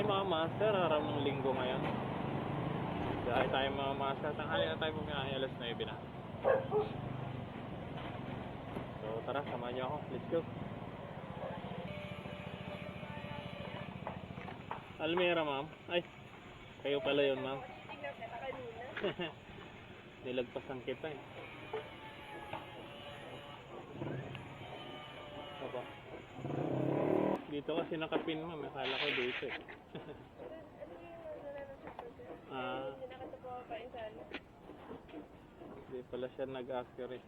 Okay mga master, araw ng linggo ngayon. Dahil tayo mga master, tanghali na tayo pumiyahe, alas 9 na. So tara, samahan niyo ako, let's go. Almera ma'am, ay, kayo pala yun ma'am. Nilagpasan kita eh. Aba. Dito kasi nakapin ma'am, akala ko dito eh. Hindi pala siya nag-accurate.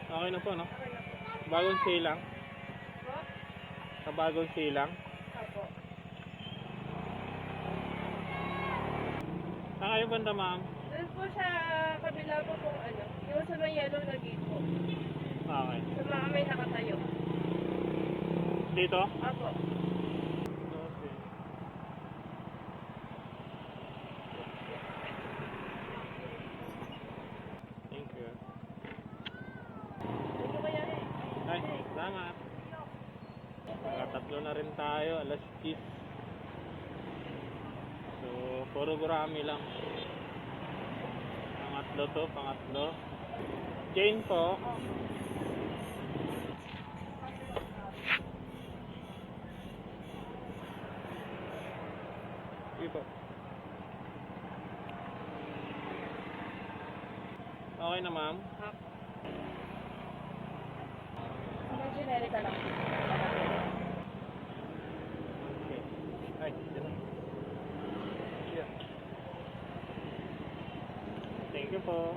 Okay na po, no? Bagong silang? Sa bagong silang? Opo. Saan kayo banda, ma'am? Doon po sa kabila po kung ano, yung sa may yellow na gate po. Okay. Sa mga may nakatayo. Dito? Opo. Okay. Thank you. Ano kaya eh? Ay, salamat. Tatlo na rin tayo, alas 10. So, puro gurami lang. Pangatlo to, pangatlo. Jane po. Sige po. Okay na ma'am? Opo. Mga generic lang. Okay. Ay, dito. Yeah. Thank you po.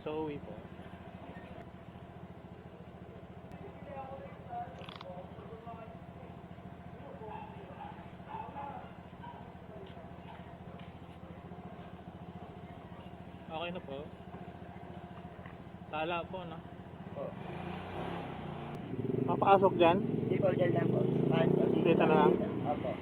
Zoe po. Okay na po. Tala po, no? Po. Papasok dyan? Di po, dyan lang po. Dito na lang? Opo.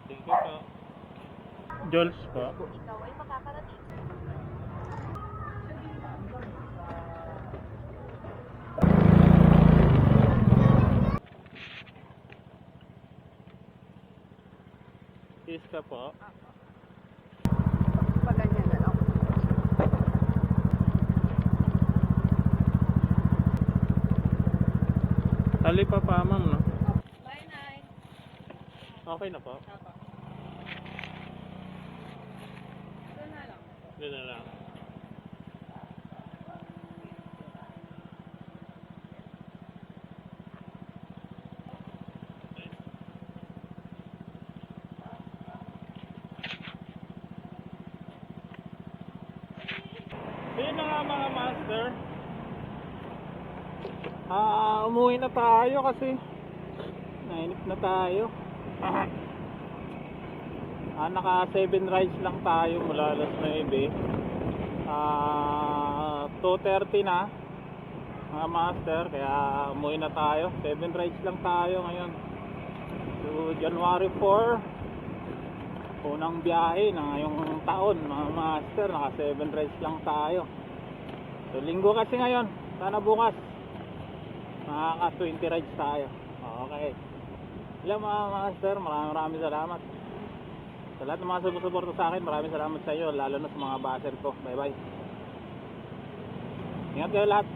Thank you po. Jules po. Ikaw ay makakarating. Kiss ka po. Pag ganyan na lang. Tali pa pa, ma'am, no? Bye, Nay. Okay na po. Opo. Doon na lang. Doon na lang. Ayun na nga mga master. Umuwi na tayo kasi nainip na tayo. Naka 7 rides lang tayo mula alas 9. 2:30 na mga master, kaya umuwi na tayo. 7 rides lang tayo ngayon. So January 4, unang biyahe na ngayong taon mga master, naka 7 rides lang tayo. So linggo kasi ngayon, sana bukas makaka 20 rides tayo. Okay. Ilang mga master, maraming salamat sa lahat ng mga sumusuporta sa akin. Maraming salamat sa iyo, lalo na sa mga baser ko. Bye bye. Ingat kayo lahat.